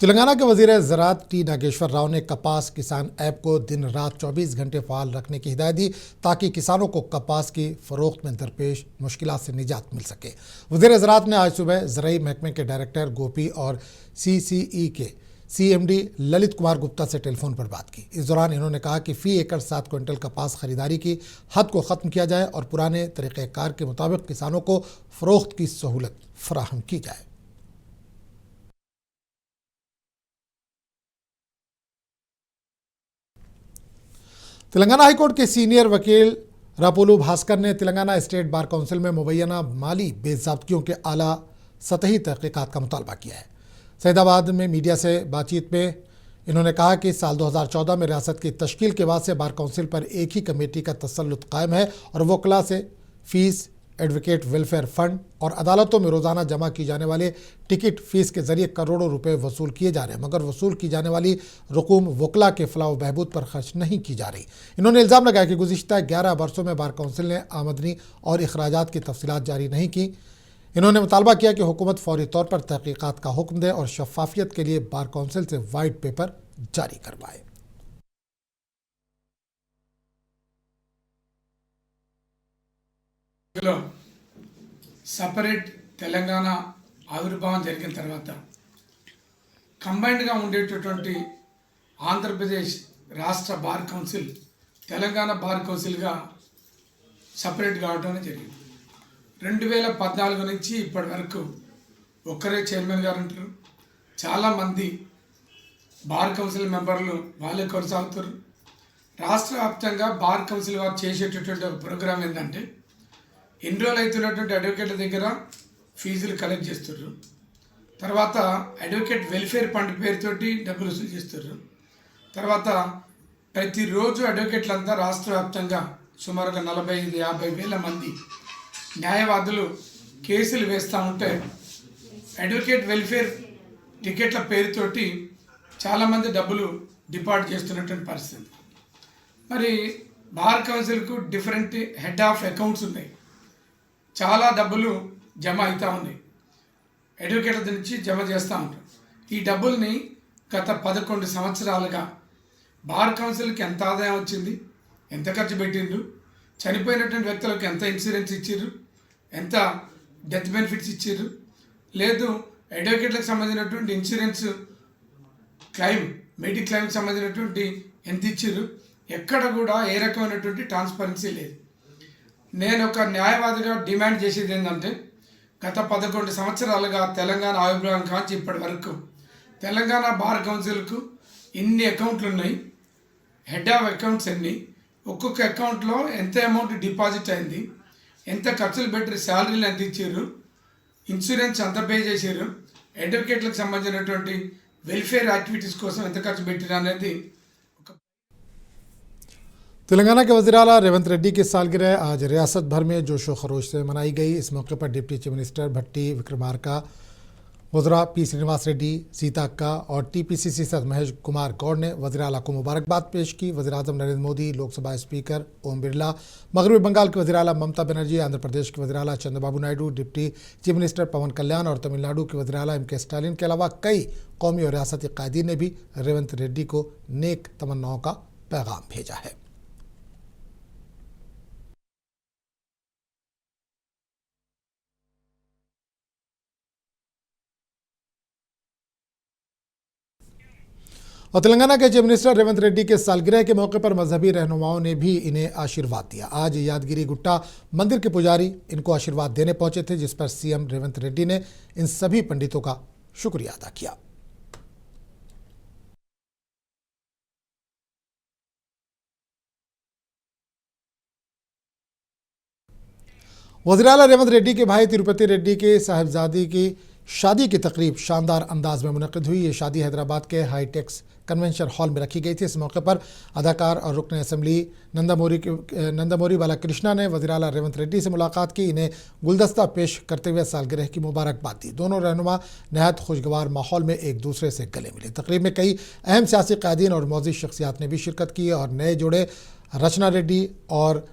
तेलंगाना के वजीर ज़राअत टी नागेश्वर राव ने कपास किसान ऐप को दिन रात 24 घंटे फ़ाल रखने की हिदायत दी ताकि किसानों को कपास की फ़रोख्त में दरपेश मुश्किलात से निजात मिल सके। वजीर ज़राअत ने आज सुबह ज़राई महकमे के डायरेक्टर गोपी और CCE के CMD ललित कुमार गुप्ता से टेलीफोन पर बात की। इस दौरान इन्होंने कहा कि फ़ी एकड़ 7 क्विंटल कपास खरीदारी की हद को ख़त्म किया जाए और पुराने तरीक़ेकार के मुताबिक किसानों को फ़रोख्त की सहूलत फराहम की जाए। तेलंगाना हाईकोर्ट के सीनियर वकील रापोलू भास्कर ने तेलंगाना स्टेट बार काउंसिल में मुबैना माली बेज़ाब्तियों के आला सतही तहक़ीक़ात का मुतालबा किया है। सैदाबाद में मीडिया से बातचीत में इन्होंने कहा कि साल 2014 में रियासत की तश्कील के बाद से बार काउंसिल पर एक ही कमेटी का तसल्लुत कायम है और वकला से फ़ीस, एडवोकेट वेलफेयर फंड और अदालतों में रोज़ाना जमा की जाने वाले टिकट फ़ीस के ज़रिए करोड़ों रुपए वसूल किए जा रहे हैं, मगर वसूल की जाने वाली रकूम वकला के फलाह व बहबूद पर खर्च नहीं की जा रही। इन्होंने इल्ज़ाम लगाया कि गुज़िश्ता 11 बरसों में बार काउंसिल ने आमदनी और अखराजात की तफसीलात जारी नहीं की। इन्होंने मुतालबा किया कि हुकूमत फौरी तौर पर तहक़ीक़ात का हुक्म दे और शफ़ाफियत के लिए बार काउंसिल से वाइट पेपर जारी करवाए। సపరేట్ తెలంగాణ ఆవిర్భావం జరిగిన తర్వాత కంబైన్డ్గా ఉండేటటువంటి ఆంధ్రప్రదేశ్ రాష్ట్ర బార్ కౌన్సిల్ తెలంగాణ బార్ కౌన్సిల్గా సపరేట్ కావడం జరిగింది. 2014 నుంచి ఇప్పటి వరకు ఒక్కరే చైర్మన్ గారు ఉంటారు. చాలామంది బార్ కౌన్సిల్ మెంబర్లు వాళ్ళే కొనసాగుతారు. రాష్ట్ర వ్యాప్తంగా బార్ కౌన్సిల్ వారు చేసేటటువంటి ఒక ప్రోగ్రాం ఏంటంటే ఎన్రోల్ అవుతున్నటువంటి అడ్వకేట్ల దగ్గర ఫీజులు కలెక్ట్ చేస్తుర్రు. తర్వాత అడ్వకేట్ వెల్ఫేర్ ఫండ్ పేరుతోటి డబ్బులు వసూలు చేస్తుర్రు. తర్వాత ప్రతిరోజు అడ్వకేట్లంతా రాష్ట్ర వ్యాప్తంగా సుమారుగా 45-50 వేల మంది న్యాయవాదులు కేసులు వేస్తూ ఉంటే అడ్వకేట్ వెల్ఫేర్ టికెట్ల పేరుతోటి చాలామంది డబ్బులు డిపాజిట్ చేస్తున్నటువంటి పరిస్థితి. మరి బార్ కౌన్సిల్కు డిఫరెంట్ హెడ్ ఆఫ్ అకౌంట్స్ ఉన్నాయి. చాలా డబ్బులు జమ అవుతూ ఉన్నాయి. అడ్వకేట్ల నుంచి జమ చేస్తూ ఉంటారు. ఈ డబ్బుల్ని గత 11 సంవత్సరాలుగా బార్ కౌన్సిల్కి ఎంత ఆదాయం వచ్చింది, ఎంత ఖర్చు పెట్టిండ్రు, చనిపోయినటువంటి వ్యక్తులకు ఎంత ఇన్సూరెన్స్ ఇచ్చిర్రు, ఎంత డెత్ బెనిఫిట్స్ ఇచ్చిర్రు, లేదు అడ్వకేట్లకు సంబంధించినటువంటి ఇన్సూరెన్స్ క్లెయిమ్, మెడిక్లెయిమ్కి సంబంధించినటువంటి ఎంత ఇచ్చిర్రు, ఎక్కడ కూడా ఏ రకమైనటువంటి ట్రాన్స్పరెన్సీ లేదు. నేను ఒక న్యాయవాదిగా డిమాండ్ చేసేది ఏంటంటే గత 11 సంవత్సరాలుగా తెలంగాణ ఆవిర్భావం కాంచి ఇప్పటి వరకు తెలంగాణ బార్ కౌన్సిల్కు ఇన్ని అకౌంట్లు ఉన్నాయి, హెడ్ ఆఫ్ అకౌంట్స్ ఎన్ని, ఒక్కొక్క అకౌంట్లో ఎంత అమౌంట్ డిపాజిట్ అయింది, ఎంత ఖర్చులు పెట్టి శాలరీలు ఎంత ఇచ్చారు, ఇన్సూరెన్స్ ఎంత పే చేశారు, అడ్వకేట్లకు సంబంధించినటువంటి వెల్ఫేర్ యాక్టివిటీస్ కోసం ఎంత ఖర్చు పెట్టారు అనేది. तेलंगाना के वज़ीर आला रेवंत रेड्डी की सालगिरह आज रियासत भर में जोश व खरोश से मनाई गई। इस मौके पर डिप्टी चीफ मिनिस्टर भट्टी विक्रमार्का, वज़रा P श्रीनिवास रेड्डी, सीता अक्का और TPCC सदस्य महेश कुमार गौड़ ने वज़ीर आला को मुबारकबाद पेश की। वज़ीर आज़म नरेंद्र मोदी, लोकसभा स्पीकर ओम बिरला, मगरबी बंगाल के वज़ीर आला ममता बनर्जी, आंध्र प्रदेश के वज़ीर आला Chandrababu Naidu, deputy chief minister Pawan Kalyan और तमिलनाडु के वज़ीर आला MK स्टालिन के अलावा कई कौमी और रियासती कायदीन ने भी रेवंत रेड्डी को नेक तमन्नाओं का पैगाम भेजा है। और तेलंगाना के चीफ मिनिस्टर रेवंत रेड्डी के सालगिरह के मौके पर मजहबी रहनुमाओं ने भी इन्हें आशीर्वाद दिया। आज यादगिरी गुट्टा मंदिर के पुजारी इनको आशीर्वाद देने पहुंचे थे, जिस पर CM रेवंत रेड्डी ने इन सभी पंडितों का शुक्रिया अदा किया। वज़ीर आला रेवंत रेड्डी के भाई तिरुपति रेड्डी के साहिबजादी की शादी की तकरीब शानदार अंदाज में मुनक़िद हुई। ये शादी हैदराबाद के हाईटेक्स कन्वेंशन हॉल में रखी गई थी। इस मौके पर अदाकार और रुकन असम्बली नंदमोरी बालाकृष्णा ने वज़ीर आला रेवंत रेड्डी से मुलाकात की। इन्हें गुलदस्ता पेश करते हुए सालगिरह की मुबारकबाद दी। दोनों रहनुमा नहायत खुशगवार माहौल में एक दूसरे से गले मिले। तकरीब में कई अहम सियासी कायदीन और मौज़ी शख्सियात ने भी शिरकत की और नए जोड़े रचना रेड्डी और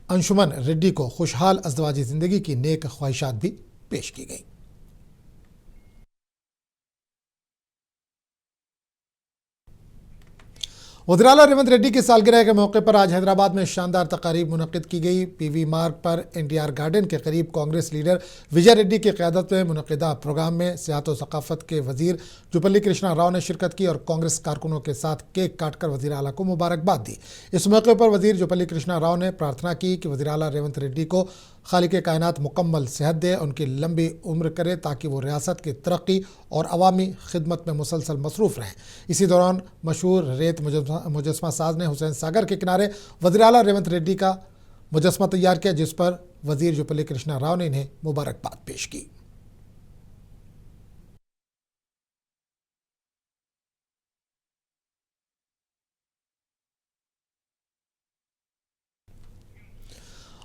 अंशुमन रेड्डी को खुशहाल अज़दवाजी ज़िंदगी की नेक ख्वाहिशात भी पेश की गई। वज़ीर-ए-आला रेवंत रेड्डी की सालगिरह के मौके पर आज हैदराबाद में शानदार तकारीब मुनक्किद की गई। पीवी मार्ग पर एनटीआर गार्डन के करीब कांग्रेस लीडर विजय रेड्डी की क़यादत में मुनक्किदा प्रोग्राम में सियाहत व सकाफत के वजीर जुपल्ली कृष्णा राव ने शिरकत की और कांग्रेस कारकुनों के साथ केक काटकर वज़ीर-ए-आला को मुबारकबाद दी। इस मौके पर वजीर जुपल्ली कृष्णा राव ने प्रार्थना की कि वज़ीर-ए-आला रेवंत रेड्डी को खालिक़े कायनात मुकम्मल सेहत दे, उनकी लंबी उम्र करे ताकि वो रियासत की तरक्की और अवामी खिदमत में मुसलसल मसरूफ़ रहें। इसी दौरान मशहूर रेत मुजस्मा साज ने हुसैन सागर के किनारे वज़ीर-ए-आला रेवंत रेड्डी का मुजस्मा तैयार किया, जिस पर वजीर जुपल्ली कृष्णा राव ने इन्हें मुबारकबाद पेश की।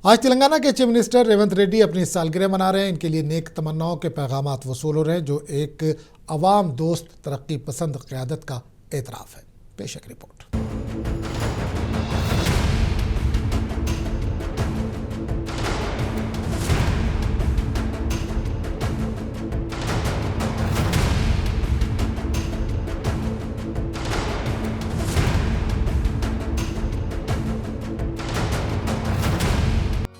आज तेलंगाना के चीफ मिनिस्टर रेवंत रेड्डी अपनी सालगिरह मना रहे हैं। इनके लिए नेक तमन्नाओं के पैगामात वसूल हो रहे हैं, जो एक अवाम दोस्त तरक्की पसंद क़यादत का एतराफ़ है। पेश एक रिपोर्ट।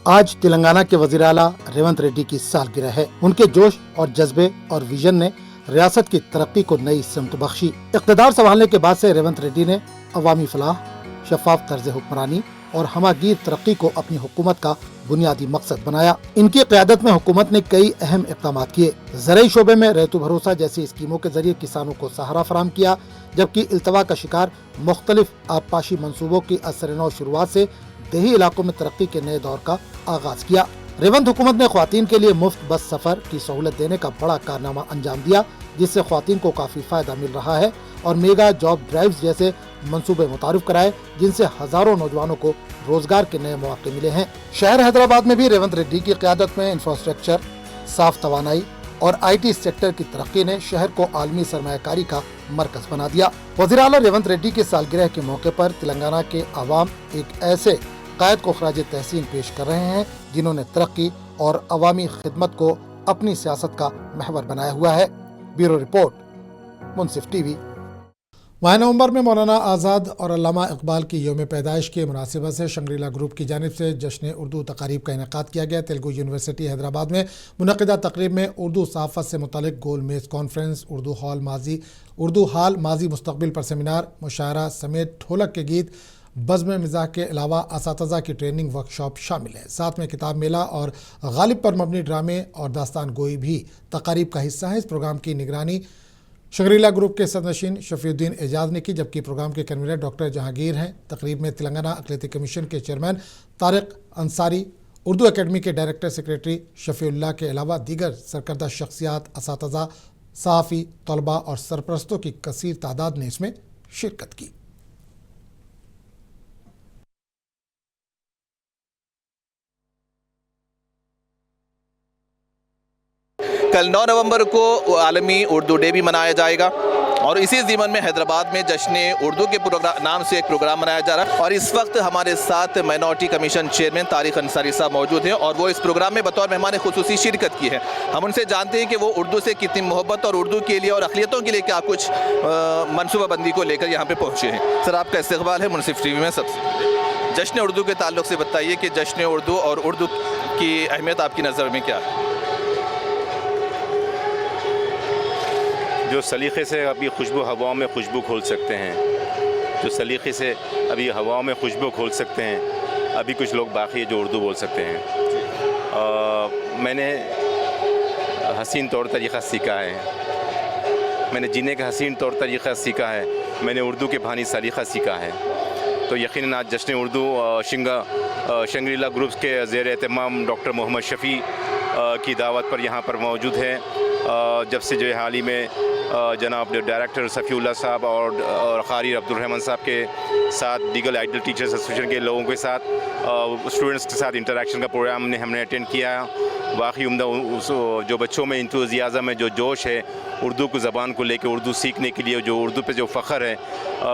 आज तेलंगाना के वज़ीर-ए-आला रेवंत रेड्डी की सालगिरह है। उनके जोश और जज्बे और विजन ने रियासत की तरक्की को नई सिमत बख्शी। इक़्तिदार संभालने के बाद से रेवंत रेड्डी ने अवामी फलाह, शफाफ तर्ज हुक्मरानी और हमागीर तरक्की को अपनी हुकूमत का बुनियादी मकसद बनाया। इनकी क़यादत में हुकूमत ने कई अहम इक़दाम किए। ज़रई शोबे में रेतु भरोसा जैसी स्कीमों के जरिए किसानों को सहारा फराहम किया, जबकि इल्तवा का शिकार मुख्तलिफ आबपाशी मनसूबों की असर-ए-नौ शुरुआत से देही इलाकों में तरक्की के नए दौर का आगाज किया। रेवंत हुकूमत ने ख्वातीन के लिए मुफ्त बस सफर की सहूलत देने का बड़ा कारनामा अंजाम दिया, जिससे ख्वातीन को काफी फायदा मिल रहा है, और मेगा जॉब ड्राइव्स जैसे मंसूबे मुतारिफ कराए, जिनसे हजारों नौजवानों को रोजगार के नए मौके मिले हैं। शहर हैदराबाद में भी रेवंत रेड्डी की क़यादत में इंफ्रास्ट्रक्चर, साफ तवानाई और IT सेक्टर की तरक्की ने शहर को आलमी सरमायाकारी का मरकज बना दिया। वज़ीर-ए-आला रेवंत रेड्डी की सालगिरह के मौके पर तेलंगाना के अवाम एक ऐसे कायद को खराज तहसीन पेश कर रहे हैं जिन्होंने तरक्की और अवामी खिदमत को अपनी सियासत का महवर बनाया हुआ है। ब्यूरो रिपोर्ट, मुनसिफ टीवी। माह नवंबर में मौलाना आज़ाद और अल्लामा इकबाल की यौम पैदाइश की मुनासिबत से शंग्रीला ग्रुप की जानिब से जश्न उर्दू तकारीब का इनेकाद किया गया। तेलुगु यूनिवर्सिटी हैदराबाद में मुनक़िदा तकरीब में उर्दू सहाफ़त से मुतल्लिक़ गोल मेज़ कॉन्फ्रेंस, उर्दू हाल माजी मुस्तक़बिल पर सेमिनार, मुशायरा समेत ढोलक के गीत, बज़्म मिज़ाह के अलावा असातिज़ा की ट्रेनिंग वर्कशॉप शामिल है। साथ में किताब मेला और गालिब पर मबनी ड्रामे और दास्तान गोई भी तकारीब का हिस्सा है। इस प्रोग्राम की निगरानी शंग्रीला ग्रुप के सदनशीन शफीउद्दीन एजाज ने की, जबकि प्रोग्राम के कन्वीनर डॉक्टर जहांगीर हैं। तकरीब में तेलंगाना अक़लियती कमीशन के चेयरमैन तारिक अंसारी, उर्दू अकेडमी के डायरेक्टर सेक्रेटरी शफीउल्लाह के अलावा दीगर सरकर्दा शख्सियात, असातिज़ा, सहाफ़ी, तलबा और सरपरस्तों की कसीर तादाद ने इसमें शिरकत की। कल 9 नवंबर को आलमी उर्दू डे भी मनाया जाएगा, और इसी ज़िमन में हैदराबाद में जश्न उर्दू के नाम से एक प्रोग्राम मनाया जा रहा है। और इस वक्त हमारे साथ minority commission chairman Tariq Ansari साहब मौजूद हैं, और वो इस प्रोग्राम में बतौर मेहमान खुसूसी शिरकत की है। हम उनसे जानते हैं कि वो उर्दू से कितनी मोहब्बत और उर्दू के लिए और अक़लियतों के लिए क्या कुछ मनसूबाबंदी को लेकर यहाँ पर पहुँचे हैं। सर, आपका इस्तक़बाल है मुनसिफ टीवी में। सबसे जश्न उर्दू के ताल्लुक़ से बताइए कि जश्न उर्दू और उर्दू की अहमियत आपकी नज़र में क्या है? जो सलीक़े से अभी खुशबू हवाओं में खुशबू खोल सकते हैं, जो सलीक़े से अभी हवाओं में खुशबू खोल सकते हैं, अभी कुछ लोग बाकी है जो उर्दू बोल सकते हैं। मैंने हसीन तौर तरीक़ा सीखा है, मैंने जीने का हसीन तौर तरीक़ा सीखा है, मैंने उर्दू के बानी सलीक़ा सीखा है। तो यकीनन आज जश्न उर्दू शंग्रीला ग्रुप्स के ज़ेर एहतमाम डॉक्टर मोहम्मद शफ़ी की दावत पर यहाँ पर मौजूद है। जब से जो हाल ही में जनाब डायरेक्टर सफ़ीउल्लाह साहब और क़ारी अब्दुर्रहमान साहब के साथ दीगर आइडल टीचर्स एसोसिएशन के लोगों के साथ स्टूडेंट्स के साथ इंटरेक्शन का प्रोग्राम हमने अटेंड किया। वाकई उम्दा जो बच्चों में इंतुज़ियाज़म है, जो जोश है उर्दू को ज़बान को लेकर, उर्दू सीखने के लिए, जो उर्दू पे जो फ़ख्र है,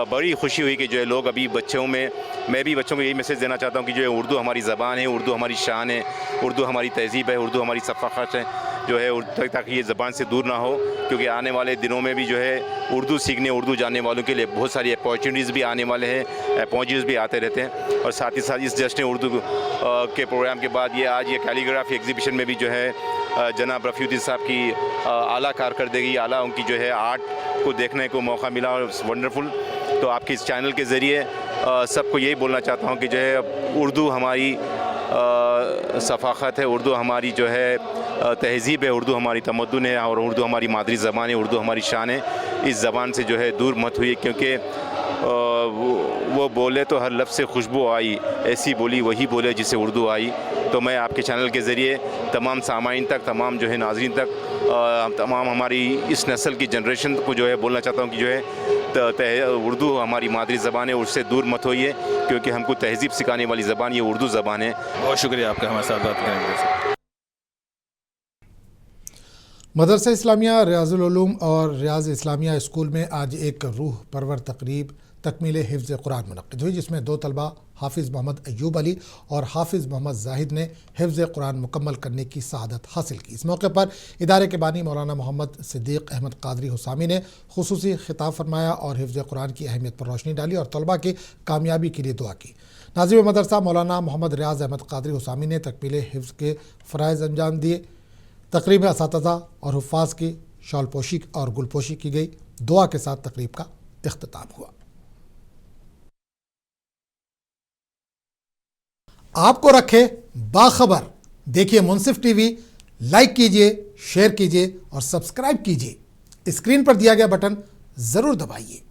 बड़ी खुशी हुई कि जो है लोग अभी बच्चों में, मैं भी बच्चों को यही मैसेज देना चाहता हूँ कि जो है उर्दू हमारी ज़बान है, उर्दू हमारी शान है, उर्दू हमारी तहज़ीब है, उर्दू हमारी सफ़ाक़त है। जो है ताकि ये ज़बान से दूर ना हो, क्योंकि आने वाले दिनों में भी जो है उर्दू सीखने, उर्दू जानने वालों के लिए बहुत सारी अपॉर्चुनिटीज़ भी आने वाले हैं, अपॉर्चुनिटीज़ भी आते रहते हैं। और साथ ही साथ इस जश्न उर्दू के प्रोग्राम के बाद ये आज ये कैलीग्राफी एग्जीबिशन में भी जो है जनाब रफ़ीउद्दीन साहब की आला कारकर्दगी, आला उनकी जो है आर्ट को देखने को मौका मिला और वंडरफुल। तो आपके इस चैनल के ज़रिए सबको यही बोलना चाहता हूँ कि जो है उर्दू हमारी सफ़ाक़त है, उर्दू हमारी जो है तहज़ीब है, उर्दू हमारी तमद्दुन है और उर्दू हमारी मादरी ज़बान है, उर्दू हमारी शान है। इस ज़बान से जो है दूर मत हुई, क्योंकि वो बोले तो हर लफ्ज़ से खुशबू आई, ऐसी बोली वही बोले जिसे उर्दू आई। तो मैं आपके चैनल के ज़रिए तमाम सामाइन तक, तमाम जो है नाज़रीन तक, तमाम हमारी इस नस्ल की जनरेशन को जो है बोलना चाहता हूँ कि जो है उर्दू हमारी मादरी ज़बान है, उससे दूर मत होइए, क्योंकि हमको तहज़ीब सिखाने वाली ज़बान ये उर्दू ज़बान है। बहुत शुक्रिया आपका हमारे साथ बात करने के लिए। मदरसा इस्लामिया रियाजुल उलूम और रियाज इस्लामिया स्कूल में आज एक रूह परवर तकरीब तकमील हिफ्ज़ कुरान मुनक़्क़िद हुई, जिसमें 2 तलबा हाफिज़ मोहम्मद अय्यूब अली और हाफिज़ मोहम्मद जाहिद ने हिफ्ज़ कुरान मुकम्मल करने की सआदत हासिल की। इस मौके पर इदारे के बानी मौलाना मोहम्मद सिद्दीक़ अहमद क़ादरी हुसामी ने खुसूसी खिताब फरमाया और हिफ्ज़ कुरान की अहमियत पर रोशनी डाली और तलबा की कामयाबी के लिए दुआ की। नाज़िम मदरसा मौलाना मोहम्मद रियाज़ अहमद क़ादरी हुसामी ने तकमील हिफ्ज़ के फ़राइज़ अंजाम दिए। तकरीब में असातिज़ा और हुफ़ाज़ की शॉल पोशी और गुलपोशी की गई। दुआ के साथ तकरीब का इख्तिताम हुआ। आपको रखे बाखबर, देखिए मुनसिफ टीवी, लाइक कीजिए, शेयर कीजिए और सब्सक्राइब कीजिए। स्क्रीन पर दिया गया बटन ज़रूर दबाइए।